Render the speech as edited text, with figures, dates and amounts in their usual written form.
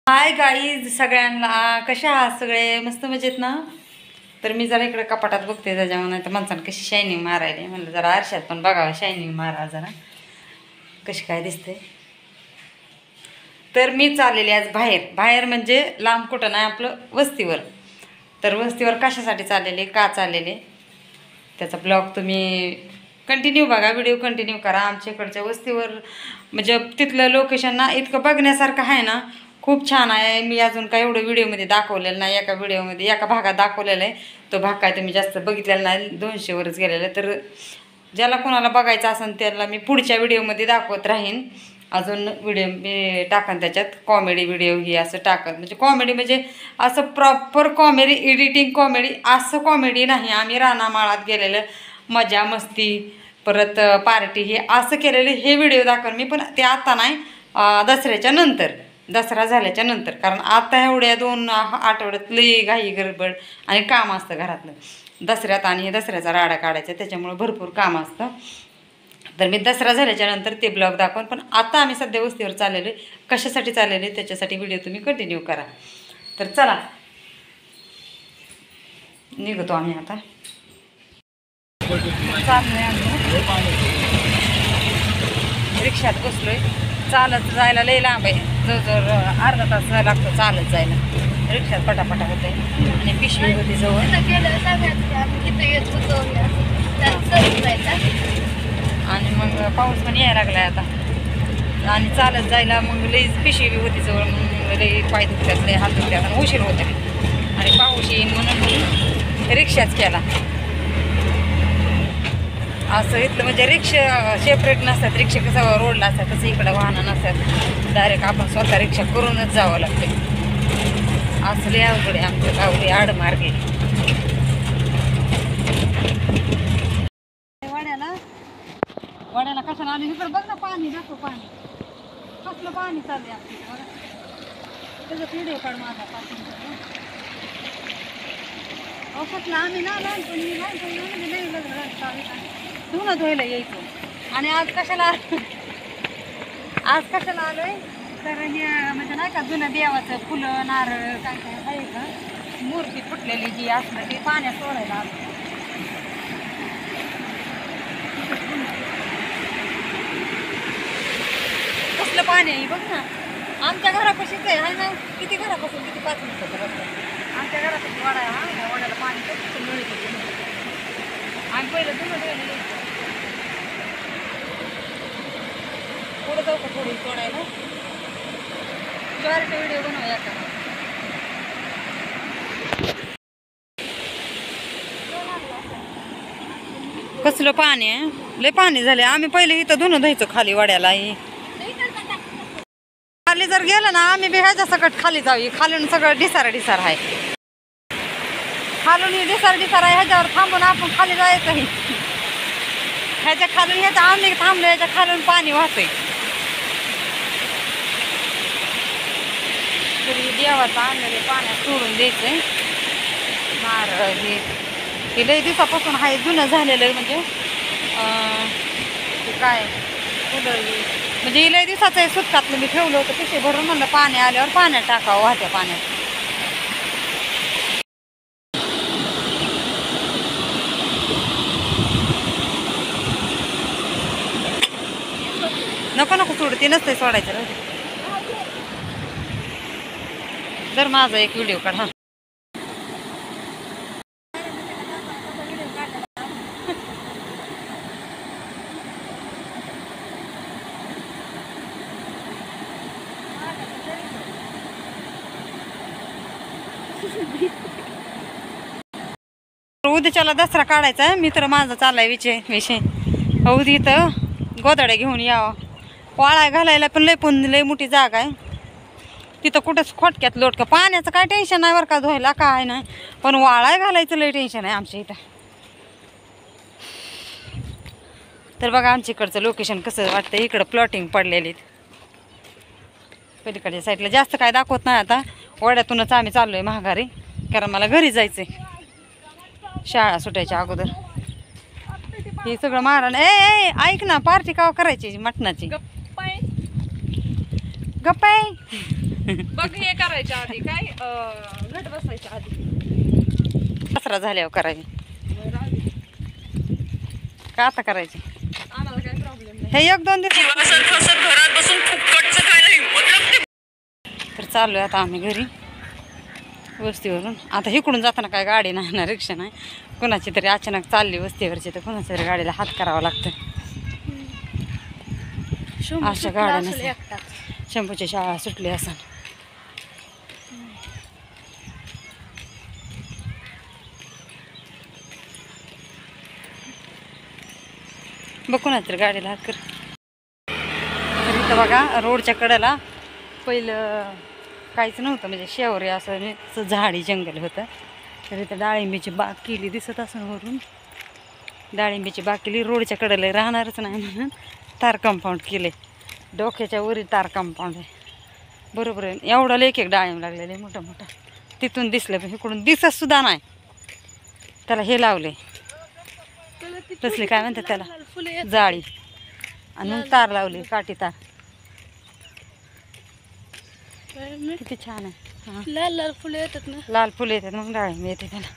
Hi guys सगळ्यांना, कशा आहात सगळे? मस्त मजेत ना? तर मी जरा इकडे कपाटात बघते त्याच्यामुळे, नाही तर माणसानं कशी शायनिंग मारायली म्हणलं जरा आरशात पण बघावं, शायनिंग मारा जरा कशी काय दिसते. तर मी चाललेली आज बाहेर म्हणजे लांब कुठं नाही, आपलं वस्तीवर. तर वस्तीवर कशासाठी चाललेले, का चाललेले, त्याचा ब्लॉग तुम्ही कंटिन्यू बघा, व्हिडिओ कंटिन्यू करा. आमच्या इकडच्या वस्तीवर म्हणजे तिथलं लोकेशन ना इतकं बघण्यासारखं आहे ना, खूप छान आहे. मी अजून काय एवढं व्हिडिओमध्ये दाखवलेलं नाही. एका व्हिडिओमध्ये एका भागात दाखवलेला आहे, तो भाग काय तुम्ही जास्त बघितलेला नाही, 200वरच गेलेला आहे. तर ज्याला कोणाला बघायचं असेल त्याला मी पुढच्या व्हिडिओमध्ये दाखवत राहीन. अजून व्हिडिओ मी टाकन त्याच्यात कॉमेडी व्हिडिओ ही असं टाकत, म्हणजे कॉमेडी म्हणजे असं प्रॉपर कॉमेडी, एडिटिंग कॉमेडी असं कॉमेडी नाही. आम्ही रानामाळात गेलेलं, मजा मस्ती परत पार्टी हे असं केलेलं हे व्हिडिओ दाखवून मी. पण ते आता नाही, दसऱ्याच्या नंतर, दसरा झाल्याच्या नंतर. कारण आता एवढ्या 2 आठवड्यात लई घाई गडबड आणि काम असतं घरातलं दसऱ्यात, आणि हे दसऱ्याचा राडा काढायचा त्याच्यामुळे भरपूर काम असतं. तर मी दसरा झाल्याच्या नंतर ते ब्लॉग दाखवून. पण आता आम्ही सध्या वस्तीवर चाललेलो, कशासाठी चाललेले त्याच्यासाठी व्हिडिओ तुम्ही कंटिन्यू करा. तर चला निघतो आम्ही आता. चाललोय आम्ही, रिक्षात बसलोय. चालत जायला लई लांब आहे, जवळजवळ अर्धा तास लागतो चालत जायला. रिक्षात पटापटा होते आणि पिशवी होती जवळ. आणि मग पाऊस पण यायला लागलाय आता, आणि चालत जायला मग लईच पिशवी होती जवळ. मग लई पाय दुखतात, लई हात दुखतात आणि उशीर होते. आणि पाऊस येईन म्हणून मी रिक्षाच केला. असं इथलं म्हणजे रिक्षा सेपरेट नसतात, रिक्षा कसं रोडला असतात तसं इकडं वाहनं नसतात, डायरेक्ट आपण स्वतः रिक्षा करूनच जावं लागते. असं लई अवघड आहे आमचं गावली आडमार्गे. वड्याला कशाला आले इकडं बघ ना, पाणी दाखव, पाणी कसलं पाणी चाललंय आपलं. त्याचं व्हिडिओ काढ माझा पासून. अहो कसलं आम्ही ना लहानपणी म्हणजे नाही लग्न धुणं धुवायला यायचो. आणि आज कशाला आलोय तर हे म्हणजे नाही का जुनं देवाचं फुलं नारळ काय काय आहे का, मूर्ती फुटलेली जी असलं ते पाण्यात सोडायला आलो. कसलं पाणी आहे बघ ना, आमच्या घरापाशीच आहे ना. किती घरापासून किती 5 मिनिटाचं रस्ता आमच्या घरापासून वडा आहे. हा वड्याला पाणी कसं मिळतं. आम्ही पहिलं धुणं धुवायला पुढं जाऊ का थोडी सोडायला. शॉर्ट व्हिडिओ बनवूया का? कसलं पाणी आहे, लय पाणी झाले. आम्ही पहिले इथं धुणं धुवायचो खाली वड्याला. खाली जर गेलं ना आम्ही बी ह्याच्या सकट खाली जाऊ. खालून सगळं ढिसार आहे, खालून ही ढिसार आहे. ह्याच्यावर थांबून आपण खाली जायचं. ह्याच्या खालून ह्याच्या आम्ही थांबलो, ह्याच्या खालून पाणी वाहतंय. तरी देवाचं आणलेले पाण्यात सोडून द्यायचंय. नारळ हे लई दिवसापासून आहे जुनं झालेलं, म्हणजे काय म्हणजे लई दिवसाचं आहे. सुटकातलं मी ठेवलं होतं पिशे भरून, म्हणलं पाणी आल्यावर पाण्यात टाकावं, वाहत्या पाण्यात. नको सोड, ते नसतंय सोडायचं. जर माझा एक व्हिडिओ काढ. हा उद्याच्याला दसरा काढायचा आहे. मी तर माझा चाललाय विषय उद्या इथं गोधड्या घेऊन यावं. वाळाय घालायला पण लय मोठी जागा आहे तिथं. कुठंच खोटक्यात लोटका पाण्याचं काय टेन्शन नाही बरं का, धुवायला काय नाही, पण वाळाय घालायचं लय टेन्शन आहे आमच्या इथं. तर बघा आमच्या इकडचं लोकेशन कसं वाटतं. इकडं प्लॉटिंग पडलेली पलीकडच्या साईडला. जास्त काय दाखवत नाही आता, वड्यातूनच आम्ही चाललोय माघारी, कारण मला घरी जायचंय शाळा सुटायच्या अगोदर. हे सगळं मारण. ऐक ना, पार्टी का करायची मटणाची? गप्पा बघ हे करायच्या आधी काय घट बसायच्या आधी दसरा झाल्यावर करावी राहू दे. का आता करायची आम्हाला काही प्रॉब्लेम नाही. हे 1-2 दिवस तर चालू आहे आता आम्ही घरी वस्तीवरून. आता इकडून जाताना काय गाडी नाही ना, रिक्षा नाही. कोणाची तरी अचानक चालली वस्तीवरची तर कोणाच्या तरी गाडीला हात करावा लागतं. अशा गाड्या नसतात. शंभूची शाळा सुटली असं. बघ कोणाच्या तरी गाडीला हात कर. तर इथं बघा रोडच्या कडेला पहिलं काहीच नव्हतं, म्हणजे शेवरे असं झाडी जंगल होतं. तर इथं डाळिंबीची बाग केली दिसत असं वरून. डाळिंबीची बाग केली, रोडच्या कडेला राहणारच नाही म्हणून तार कंपाऊंड केले. डोक्याच्या वरी तार कंपाऊंड आहे. बरोबर आहे. एवढा एक डाळिंब लागलेले मोठा मोठा. तिथून दिसलं पण इकडून दिसत सुद्धा नाही. त्याला हे लावले तसले काय म्हणतात त्याला जाळी, आणि मग तार लावली काठी तार. किती छान आहे. लाल लाल फुले येतात ना, लाल फुले येतात मग डाळिंब येते त्याला.